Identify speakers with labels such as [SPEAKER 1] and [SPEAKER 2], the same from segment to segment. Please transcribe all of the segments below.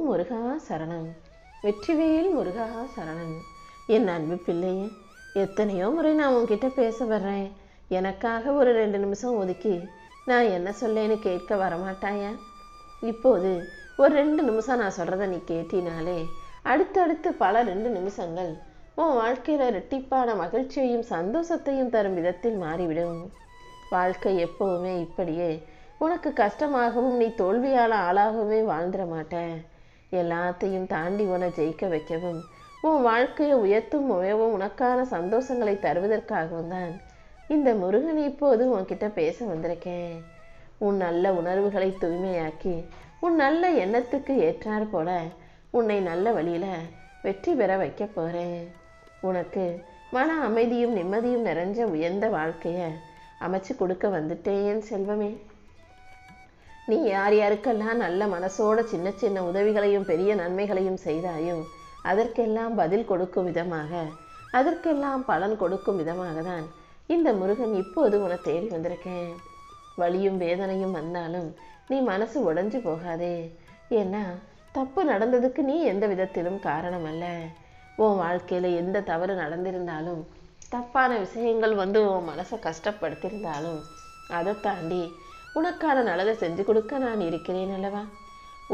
[SPEAKER 1] முருகா சரணம். வெற்றிவேல் முருகா சரணம். என் அன்பு பிள்ளையே, எத்தனையோ முறை நான் உன்கிட்ட பேச வர்றேன். எனக்காக ஒரு 2 நிமிஷம் ஒதுக்கி நான் என்ன சொல்லேன்னு கேட்க வரமாட்டாயா? இப்போது ஒரு 2 நிமிஷம் நான் சொல்கிறத நீ கேட்டினாலே அடுத்தடுத்து பல 2 நிமிஷங்கள் உன் வாழ்க்கையில் இரட்டிப்பான மகிழ்ச்சியையும் சந்தோஷத்தையும் தரும் விதத்தில் மாறிவிடும். வாழ்க்கை எப்போவுமே இப்படியே உனக்கு கஷ்டமாகவும் நீ தோல்வியான ஆளாகவுமே வாழ்ந்துட மாட்டேன். எல்லாத்தையும் தாண்டி உன்னை ஜெயிக்க வைக்கவும் உன் வாழ்க்கையை உயர்த்தும் உயவும் உனக்கான சந்தோஷங்களை தருவதற்காகவும் தான் இந்த முருகன் இப்போது உன்கிட்ட பேச வந்திருக்கேன். உன் நல்ல உணர்வுகளை தூய்மையாக்கி உன் நல்ல எண்ணத்துக்கு ஏற்றாற் போல உன்னை நல்ல வழியில் வெற்றி பெற வைக்க போகிறேன். உனக்கு மன அமைதியும் நிம்மதியும் நிறைஞ்ச உயர்ந்த வாழ்க்கையை அமைச்சு கொடுக்க வந்துட்டேன் செல்வமே. நீ யார் யாருக்கெல்லாம் நல்ல மனசோட சின்ன சின்ன உதவிகளையும் பெரிய நன்மைகளையும் செய்தாயோ அதற்கெல்லாம் பதில் கொடுக்கும் விதமாக, அதற்கெல்லாம் பலன் கொடுக்கும் விதமாக தான் இந்த முருகன் இப்போது உன்னை தேடி வந்திருக்கேன். வலியும் வேதனையும் வந்தாலும் நீ மனசு உடைஞ்சு போகாதே. ஏன்னா தப்பு நடந்ததுக்கு நீ எந்த விதத்திலும் காரணம் அல்ல. உன் வாழ்க்கையில் எந்த தவறு நடந்திருந்தாலும், தப்பான விஷயங்கள் வந்து உன் மனசை கஷ்டப்படுத்தியிருந்தாலும் அதை தாண்டி உனக்கான நல்லதை செஞ்சு கொடுக்க நான் இருக்கிறேன் அல்லவா?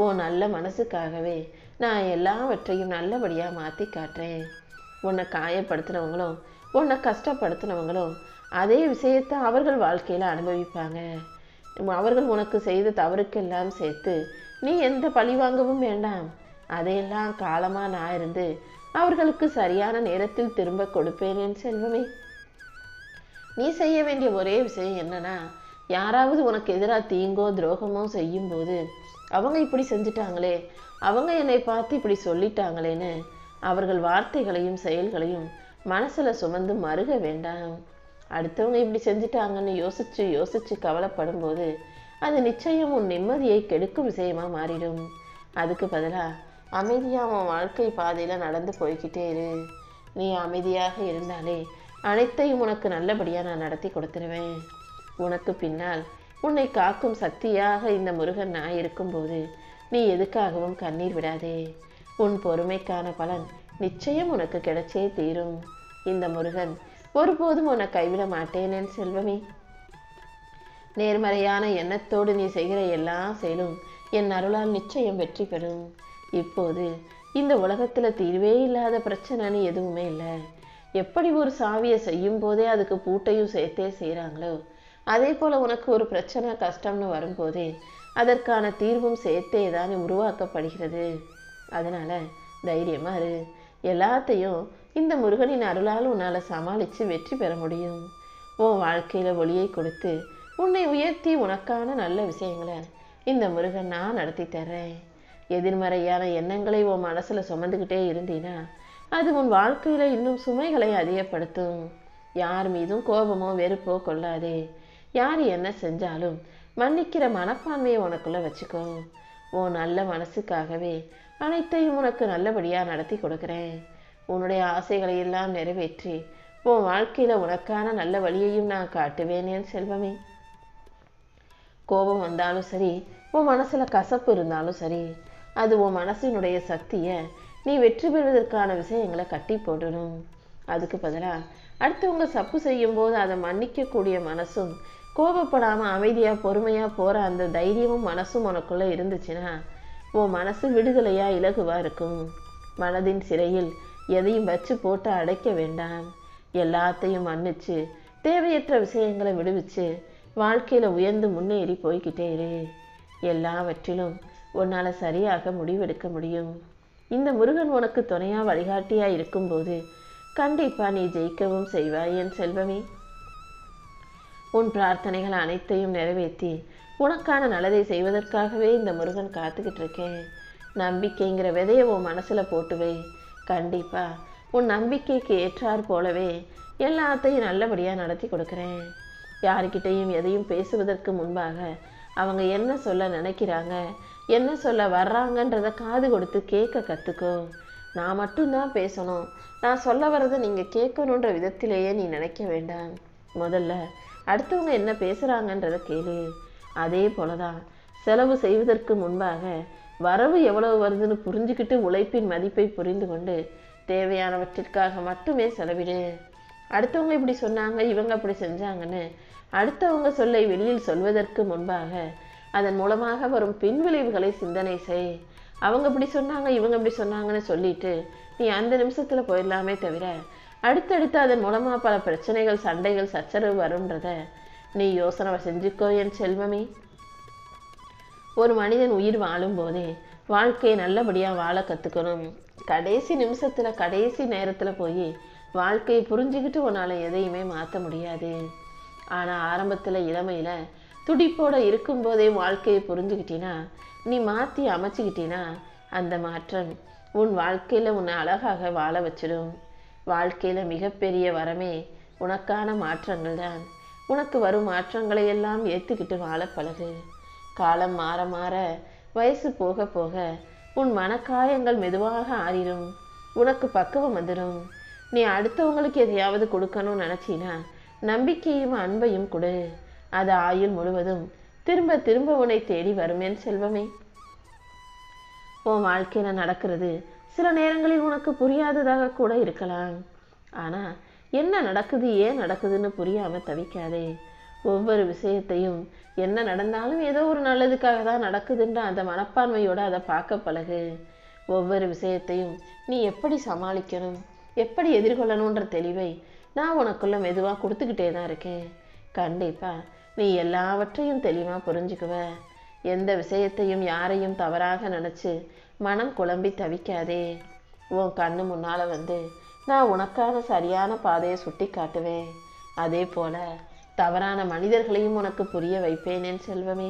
[SPEAKER 1] உன் நல்ல மனசுக்காகவே நான் எல்லாவற்றையும் நல்லபடியாக மாற்றி காட்டுறேன். உன்னை காயப்படுத்தினவங்களும் உன்னை கஷ்டப்படுத்தினவங்களும் அதே விஷயத்தை அவர்கள் வாழ்க்கையில் அனுபவிப்பாங்க. அவர்கள் உனக்கு செய்த தவறுக்கெல்லாம் சேர்த்து நீ எந்த பழிவாங்கவும் வேண்டாம். அதையெல்லாம் காலமாக நான் இருந்து அவர்களுக்கு சரியான நேரத்தில் திரும்ப கொடுப்பேனேன் செல்வமே. நீ செய்ய வேண்டிய ஒரே விஷயம் என்னன்னா, யாராவது உனக்கு எதிராக தீங்கோ துரோகமோ செய்யும்போது அவங்க இப்படி செஞ்சிட்டாங்களே, அவங்க என்னை பார்த்து இப்படி சொல்லிட்டாங்களேன்னு அவர்கள் வார்த்தைகளையும் செயல்களையும் மனசில் சுமந்து மறுக வேண்டாம். அடுத்தவங்க இப்படி செஞ்சிட்டாங்கன்னு யோசிச்சு யோசிச்சு கவலைப்படும் போது அது நிச்சயம் உன் நிம்மதியை கெடுக்கும் விஷயமா மாறிடும். அதுக்கு பதிலாக அமைதியாக உன் வாழ்க்கை பாதையில் நடந்து போய்கிட்டே இரு. நீ அமைதியாக இருந்தாலே அனைத்தையும் உனக்கு நல்லபடியாக நான் நடத்தி கொடுத்துருவேன். உனக்கு பின்னால் உன்னை காக்கும் சக்தியாக இந்த முருகன் நான் இருக்கும்போது நீ எதுக்காகவும் கண்ணீர் விடாதே. உன் பொறுமைக்கான பலன் நிச்சயம் உனக்கு கிடைச்சே தீரும். இந்த முருகன் ஒருபோதும் உன்னை கைவிட மாட்டேனேன் செல்வமே. நேர்மறையான எண்ணத்தோடு நீ செய்கிற எல்லா செயலும் என் அருளால் நிச்சயம் வெற்றி பெறும். இப்போது இந்த உலகத்தில் தீர்வே இல்லாத பிரச்சனைன்னு எதுவுமே இல்லை. எப்படி ஒரு சாவியை செய்யும் போதே அதுக்கு பூட்டையும் சேர்த்தே செய்கிறாங்களோ, அதே போல் உனக்கு ஒரு பிரச்சனை கஷ்டம்னு வரும்போதே அதற்கான தீர்வும் சேர்த்தே தான் உருவாக்கப்படுகிறது. அதனால் தைரியமாக இரு. எல்லாத்தையும் இந்த முருகனின் அருளால் உன்னால் சமாளித்து வெற்றி பெற முடியும். உன் வாழ்க்கையில் ஒளியை கொடுத்து உன்னை உயர்த்தி உனக்கான நல்ல விஷயங்களை இந்த முருகன் நான் நடத்தி தர்றேன். எதிர்மறையான எண்ணங்களை உன் மனசில் சுமந்துக்கிட்டே இருந்தீன்னா அது உன் வாழ்க்கையில் இன்னும் சுமைகளை அதிகப்படுத்தும். யார் மீதும் கோபமோ வெறுப்போ கொள்ளாதே. யார் என்ன செஞ்சாலும் மன்னிக்கிற மனப்பான்மையை உனக்குள்ளே வச்சுக்கோ. உன் நல்ல மனசுக்காகவே அனைத்தையும் உனக்கு நல்லபடியாக நடத்தி கொடுக்குறேன். உன்னுடைய ஆசைகளை எல்லாம் நிறைவேற்றி உன் வாழ்க்கையில் உனக்கான நல்ல வழியையும் நான் காட்டுவேனேன் செல்வமே. கோபம் வந்தாலும் சரி, உன் மனசில் கசப்பு இருந்தாலும் சரி, அது உன் மனசினுடைய சக்தியை நீ வெற்றி பெறுவதற்கான விஷயங்களை கட்டி போடணும். அதுக்கு பதிலாக அடுத்தவங்க தப்பு செய்யும்போது அதை மன்னிக்கக்கூடிய மனசும், கோபப்படாமல் அமைதியாக பொறுமையாக போகிற அந்த தைரியமும் மனசும் உனக்குள்ளே இருந்துச்சுன்னா உன் மனசு விடுதலையாக இலகுவாக இருக்கும். மனதின் சிறையில் எதையும் வச்சு போட்டு அடைக்க வேண்டாம். எல்லாத்தையும் மன்னிச்சு தேவையற்ற விஷயங்களை விடுவிச்சு வாழ்க்கையில் உயர்ந்து முன்னேறி போய்கிட்டே இரு. எல்லாவற்றிலும் உன்னால் சரியாக முடிவெடுக்க முடியும். இந்த முருகன் உனக்கு துணையாக வழிகாட்டியாக இருக்கும்போது கண்டிப்பாக நீ ஜெயிக்கவும் செய்வாய் என் செல்வமே. உன் பிரார்த்தனைகள் அனைத்தையும் நிறைவேற்றி உனக்கான நல்லதை செய்வதற்காகவே இந்த முருகன் காத்துக்கிட்டு இருக்கேன். நம்பிக்கைங்கிற விதையை உன் மனசில் போட்டுவே. கண்டிப்பாக உன் நம்பிக்கைக்கு ஏற்றாற் போலவே எல்லாத்தையும் நல்லபடியாக நடத்தி கொடுக்குறேன். யாருக்கிட்டையும் எதையும் பேசுவதற்கு முன்பாக அவங்க என்ன சொல்ல நினைக்கிறாங்க, என்ன சொல்ல வர்றாங்கன்றதை காது கொடுத்து கேட்க கற்றுக்கோ. நான் மட்டும்தான் பேசணும், நான் சொல்ல வர்றதை நீங்கள் கேட்கணுன்ற விதத்திலேயே நீ நினைக்க வேண்டாம். முதல்ல அடுத்தவங்க என்ன பேசுகிறாங்கன்றதை கேளு. அதே போல தான் செலவு செய்வதற்கு முன்பாக வரவு எவ்வளவு வருதுன்னு புரிஞ்சுக்கிட்டு உழைப்பின் மதிப்பை புரிந்து கொண்டு தேவையானவற்றிற்காக மட்டுமே செலவிடு. அடுத்தவங்க இப்படி சொன்னாங்க, இவங்க அப்படி செஞ்சாங்கன்னு அடுத்தவங்க சொல்லை வெளியில் சொல்வதற்கு முன்பாக அதன் மூலமாக வரும் பின்விளைவுகளை சிந்தனை செய். அவங்க இப்படி சொன்னாங்க, இவங்க இப்படி சொன்னாங்கன்னு சொல்லிட்டு நீ அந்த நிமிஷத்துல போயிடலாமே தவிர அடுத்தடுத்து அதன் மூலமா பல பிரச்சனைகள், சண்டைகள், சச்சரவு வரும்ன்றத நீ யோசனை செஞ்சுக்கோ என் செல்வமே. ஒரு மனிதன் உயிர் வாழும் போதே வாழ்க்கையை நல்லபடியா வாழ கத்துக்கணும். கடைசி நிமிஷத்துல, கடைசி நேரத்துல போய் வாழ்க்கையை புரிஞ்சுக்கிட்டு உன்னால எதையுமே மாற்ற முடியாது. ஆனா ஆரம்பத்துல இளமையில துடிப்போட இருக்கும் போதே வாழ்க்கையை புரிஞ்சுக்கிட்டினா, நீ மாற்றி அமைச்சுக்கிட்டினா அந்த மாற்றம் உன் வாழ்க்கையில உன்னை அழகாக வாழ வச்சிடும். வாழ்க்கையில மிகப்பெரிய வரமே உனக்கான மாற்றங்கள் தான். உனக்கு வரும் மாற்றங்களை எல்லாம் ஏற்றுக்கிட்டு வாழ பழகு. காலம் மாற மாற, வயசு போக போக உன் மனக்காயங்கள் மெதுவாக ஆறிடும். உனக்கு பக்குவம் வந்துடும். நீ அடுத்தவங்களுக்கு எதையாவது கொடுக்கணும்னு நினச்சினா நம்பிக்கையும் அன்பையும் கொடு. அது ஆயுள் முழுவதும் திரும்ப திரும்ப உன்னை தேடி வருமேன் செல்வமே. உன் வாழ்க்கையில நடக்கிறது சில நேரங்களில் உனக்கு புரியாததாக கூட இருக்கலாம். ஆனா என்ன நடக்குது, ஏன் நடக்குதுன்னு புரியாம தவிக்காதே. ஒவ்வொரு விஷயத்தையும் என்ன நடந்தாலும் ஏதோ ஒரு நல்லதுக்காக தான் நடக்குதுன்ற அந்த மனப்பான்மையோட அதை பார்க்க பழகு. ஒவ்வொரு விஷயத்தையும் நீ எப்படி சமாளிக்கணும், எப்படி எதிர்கொள்ளணுன்ற தெளிவை நான் உனக்குள்ள மெதுவாக கொடுத்துக்கிட்டே தான் இருக்கேன். கண்டிப்பா நீ எல்லாவற்றையும் தெளிவாக புரிஞ்சுக்குவ. எந்த விஷயத்தையும் யாரையும் தவறாக நினச்சி மனம் குழம்பி தவிக்காதே. உன் கண்ணு முன்னால் வந்து நான் உனக்கான சரியான பாதையை சுட்டி காட்டுவேன். அதே போல தவறான மனிதர்களையும் உனக்கு புரிய வைப்பேன் என் செல்வமே.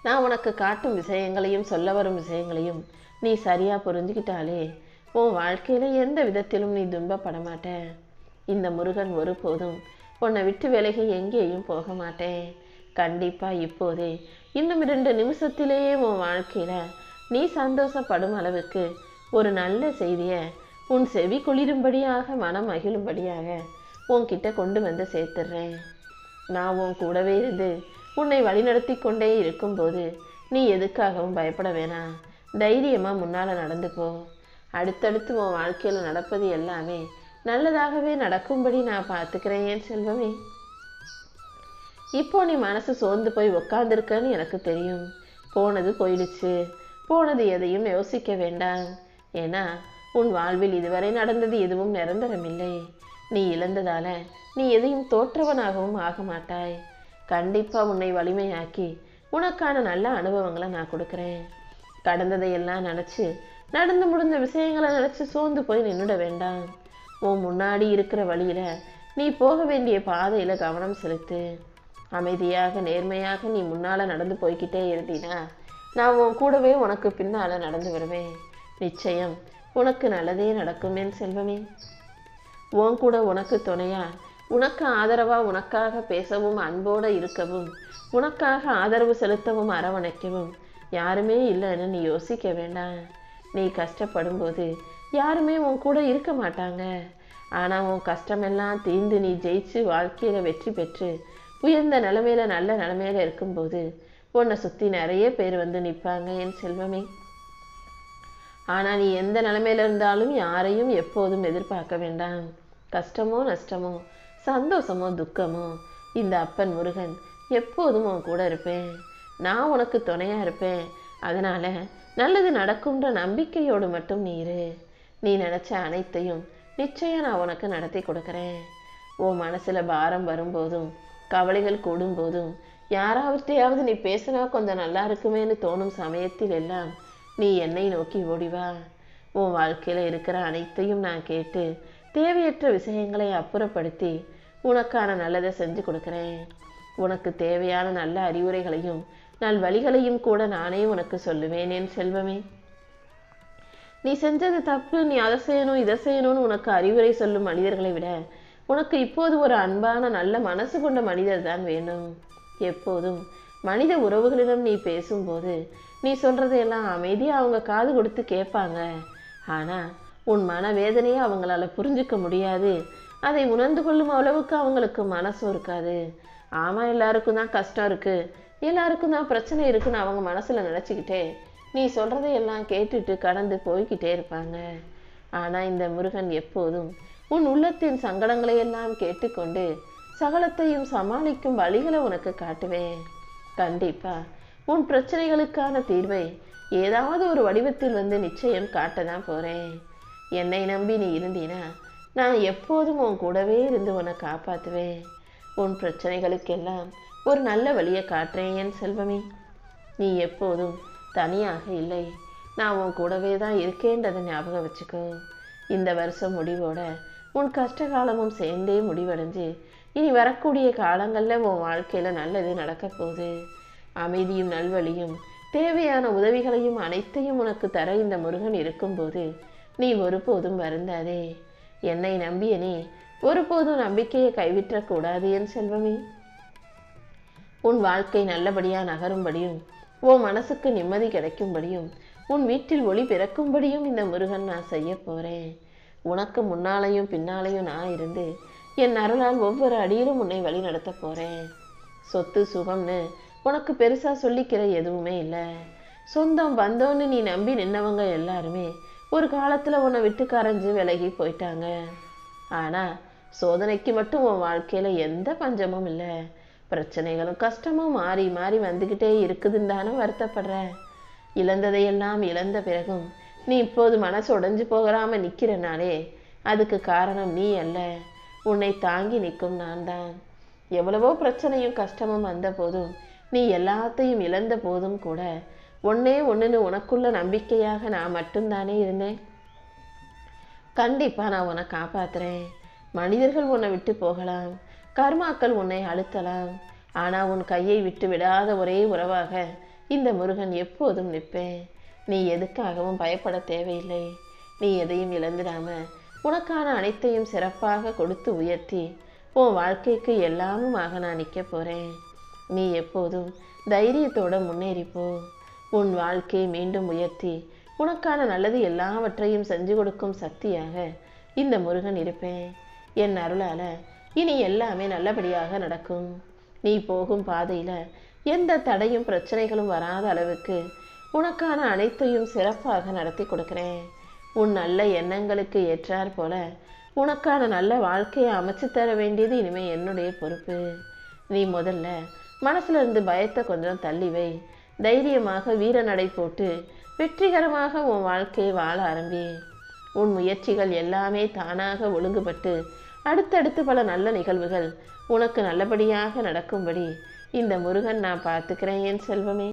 [SPEAKER 1] நான் உனக்கு காட்டும் விஷயங்களையும் சொல்ல வரும் விஷயங்களையும் நீ சரியா புரிஞ்சுக்கிட்டாலே உன் வாழ்க்கையில எந்த விதத்திலும் நீ துன்பப்பட மாட்ட. இந்த முருகன் ஒருபோதும் உன்னை விட்டு விலகி எங்கேயும் போக மாட்டேன். கண்டிப்பா இப்போதே இன்னும் 2 நிமிஷத்திலேயே உன் வாழ்க்கையில நீ சந்தோஷப்படும் அளவுக்கு ஒரு நல்ல செய்திய உன் செவி குளிரும்படியாக, மனம் மகிழும்படியாக உன்கிட்ட கொண்டு வந்து சேர்த்துடுறேன். நான் உன் கூடவே இருந்து உன்னை வழிநடத்தி கொண்டே இருக்கும்போது நீ எதுக்காகவும் பயப்பட வேணாம். தைரியமா முன்னால நடந்துக்கோ. அடுத்தடுத்து உன் வாழ்க்கையில நடப்பது எல்லாமே நல்லதாகவே நடக்கும்படி நான் பார்த்துக்கிறேன் என் செல்வமே. இப்போ நீ மனசு சோர்ந்து போய் உக்காந்துருக்கன்னு எனக்கு தெரியும். போனது போயிடுச்சு. போனது எதையும் யோசிக்க வேண்டாம். ஏன்னா உன் வாழ்வில் இதுவரை நடந்தது எதுவும் நிரந்தரமில்லை. நீ இழந்ததால நீ எதையும் தோற்றவனாகவும் ஆக மாட்டாய். கண்டிப்பா உன்னை வலிமையாக்கி உனக்கான நல்ல அனுபவங்களை நான் கொடுக்குறேன். கடந்ததையெல்லாம் நினச்சி, நடந்து முடிந்த விஷயங்களை நினச்சி சோர்ந்து போய் நின்றுட வேண்டாம். உன் முன்னாடி இருக்கிற வழியில நீ போக வேண்டிய பாதையில கவனம் செலுத்து. அமைதியாக, நேர்மையாக நீ முன்னால நடந்து போய்கிட்டே இருந்தீனா நான் உன் கூடவே உனக்கு பின்னால நடந்து வருவேன். நிச்சயம் உனக்கு நல்லதே நடக்கும் என் செல்வமே. உன் கூட உனக்கு துணையா, உனக்கு ஆதரவா, உனக்காக பேசவும், அன்போட இருக்கவும், உனக்காக ஆதரவு செலுத்தவும், அரவணைக்கவும் யாருமே இல்லைன்னு நீ யோசிக்க வேண்டாம். நீ கஷ்டப்படும் போது யாருமே உன் கூட இருக்க மாட்டாங்க. ஆனா உன் கஷ்டமெல்லாம் தீர்ந்து நீ ஜெயிச்சு வாழ்க்கையில வெற்றி பெற்று உயர்ந்த நிலைமையில, நல்ல நிலைமையில இருக்கும்போது உன்னை சுத்தி நிறைய பேர் வந்து நிற்பாங்க என் செல்வமே. ஆனா நீ எந்த நிலைமையில இருந்தாலும் யாரையும் எப்போதும் எதிர்பார்க்க வேண்டாம். கஷ்டமோ நஷ்டமோ, சந்தோஷமோ துக்கமோ, இந்த அப்பன் முருகன் எப்போதும் உன் கூட இருப்பேன். நான் உனக்கு துணையா இருப்பேன். அதனால நல்லது நடக்கும்ன்ற நம்பிக்கையோடு மட்டும் நீ இரு. நீ நினைச்ச அனைத்தையும் நிச்சயம் நான் உனக்கு நடத்தி கொடுக்குறேன். உன் மனசுல பாரம் வரும்போதும், கவலைகள் கூடும் போதும், யாராவற்றையாவது நீ பேசினா கொஞ்சம் நல்லா இருக்குமேன்னு தோணும் சமயத்தில் எல்லாம் நீ என்னை நோக்கி ஓடிவா. உன் வாழ்க்கையில இருக்கிற அனைத்தையும் நான் கேட்டு தேவையற்ற விஷயங்களை அப்புறப்படுத்தி உனக்கான நல்லதை செஞ்சு கொடுக்குறேன். உனக்கு தேவையான நல்ல அறிவுரைகளையும் நல்வழிகளையும் கூட நானே உனக்கு சொல்லுவேன் என் செல்வமே. நீ செஞ்சது தப்பு, நீ அதை செய்யணும் இதை செய்யணும்னு உனக்கு அறிவுரை சொல்லும் மனிதர்களை விட உனக்கு இப்போது ஒரு அன்பான நல்ல மனசு கொண்ட மனிதர் தான் வேணும். எப்போதும் மனித உறவுகளிடம் நீ பேசும்போது நீ சொல்றதையெல்லாம் அமைதியா அவங்க காது கொடுத்து கேட்பாங்க. ஆனா உன் மனவேதனையை அவங்களால புரிஞ்சுக்க முடியாது. அதை உணர்ந்து கொள்ளும் அளவுக்கு அவங்களுக்கு மனசும் இருக்காது. ஆமா, எல்லாருக்கும் தான் கஷ்டம் இருக்கு, எல்லாருக்கும் தான் பிரச்சனை இருக்குன்னு அவங்க மனசுல நினைச்சுக்கிட்டே நீ சொல்றதையெல்லாம் கேட்டுட்டு கடந்து போய்கிட்டே இருப்பாங்க. ஆனா இந்த முருகன் எப்போதும் உன் உள்ளத்தின் சங்கடங்களை எல்லாம் கேட்டுக்கொண்டு சகலத்தையும் சமாளிக்கும் வழிகளை உனக்கு காட்டுவேன். கண்டிப்பா உன் பிரச்சனைகளுக்கான தீர்வை ஏதாவது ஒரு வடிவத்தில் வந்து நிச்சயம் காட்டதான் போறேன். என்னை நம்பி நீ இருந்தீனா நான் எப்போதும் உன் கூடவே இருந்து உன்னை காப்பாத்துவேன். உன் பிரச்சனைகளுக்கெல்லாம் ஒரு நல்ல வழியை காட்டுறேன் என் செல்வமே. நீ எப்போதும் தனியாக இல்லை, நான் உன் கூடவே தான் இருக்கேன்றதை ஞாபகம் வச்சுக்கோ. இந்த வருஷம் முடிவோட உன் கஷ்ட காலமும் சேர்ந்தே முடிவடைஞ்சு இனி வரக்கூடிய காலங்களில் உன் வாழ்க்கையில் நல்லது நடக்க போகுது. அமைதியும் நல்வழியும் தேவையான உதவிகளையும் அனைத்தையும் உனக்கு தர இந்த முருகன் இருக்கும்போது நீ ஒருபோதும் வருந்தாதே. என்னை நம்பிய நீ ஒருபோதும் நம்பிக்கையை கைவிட்டக்கூடாது என் செல்வமே. உன் வாழ்க்கை நல்லபடியாக நகரும்படியும் உன் மனசுக்கு நிம்மதி கிடைக்கும்படியும் உன் வீட்டில் ஒளி பிறக்கும்படியும் இந்த முருகன் நான் செய்ய போறேன். உனக்கு முன்னாலையும் பின்னாலையும் நான் இருந்து என் அருளால் ஒவ்வொரு அடியிலும் உன்னை வழி நடத்த போறேன். சொத்து சுகம்னு உனக்கு பெருசா சொல்லிக்கிற எதுவுமே இல்லை. சொந்தம் பந்தோன்னு நீ நம்பி நின்னவங்க எல்லாருமே ஒரு காலத்துல உன்னை விட்டு கரைஞ்சு விலகி போயிட்டாங்க. ஆனா சோதனைக்கு மட்டும் உன் வாழ்க்கையில எந்த பஞ்சமும் இல்லை. பிரச்சனைகளும் கஷ்டமும் மாறி மாறி வந்துகிட்டே இருக்குதுன்னு தானே வருத்தப்படுற. இழந்ததையெல்லாம் இழந்த பிறகும் நீ இப்போது மனசு உடைஞ்சு போகாம நிக்கிறனாலே அதுக்கு காரணம் நீ அல்ல, உன்னை தாங்கி நிற்கும் நான் தான். எவ்வளவோ பிரச்சனையும் கஷ்டமும் வந்த போதும் நீ எல்லாத்தையும் இழந்த போதும் கூட ஒன்னே ஒண்ணுன்னு உனக்குள்ள நம்பிக்கையாக நான் மட்டும்தானே இருந்தேன். கண்டிப்பா நான் உன்னை காப்பாத்துறேன். மனிதர்கள் உன்னை விட்டு போகலாம், கர்மாக்கள் உன்னை அழுத்தலாம், ஆனா உன் கையை விட்டு விடாத ஒரே உறவாக இந்த முருகன் எப்போதும் நிற்பேன். நீ எதுக்காகவும் பயப்பட தேவையில்லை. நீ எதையும் இழந்துடாம உனக்கான அனைத்தையும் சிறப்பாக கொடுத்து உயர்த்தி உன் வாழ்க்கைக்கு எல்லாமுமாக நான் நிற்க போறேன். நீ எப்போதும் தைரியத்தோட முன்னேறிப்போ. உன் வாழ்க்கையை மீண்டும் உயர்த்தி உனக்கான நல்லது எல்லாவற்றையும் செஞ்சு கொடுக்கும் சக்தியாக இந்த முருகன் இருப்பேன். என் அருளால இனி எல்லாமே நல்லபடியாக நடக்கும். நீ போகும் பாதையில எந்த தடையும் பிரச்சனைகளும் வராத அளவுக்கு உனக்கான அனைத்தையும் சிறப்பாக நடத்தி கொடுக்கிறேன். உன் நல்ல எண்ணங்களுக்கு ஏற்றாற் போல உனக்கான நல்ல வாழ்க்கையை அமைச்சு தர வேண்டியது இனிமே என்னுடைய பொறுப்பு. நீ முதல்ல மனசுல இருந்து பயத்தை கொஞ்சம் தள்ளி வை. தைரியமாக வீர நடை போட்டு வெற்றிகரமாக உன் வாழ்க்கையை வாழ ஆரம்பி. உன் முயற்சிகள் எல்லாமே தானாக ஒழுங்குபட்டு அடுத்தடுத்து பல நல்ல நிகழ்வுகள் உனக்கு நல்லபடியாக நடக்கும்படி இந்த முருகன் நான் பார்த்துக்கிறேன் என் செல்வமே.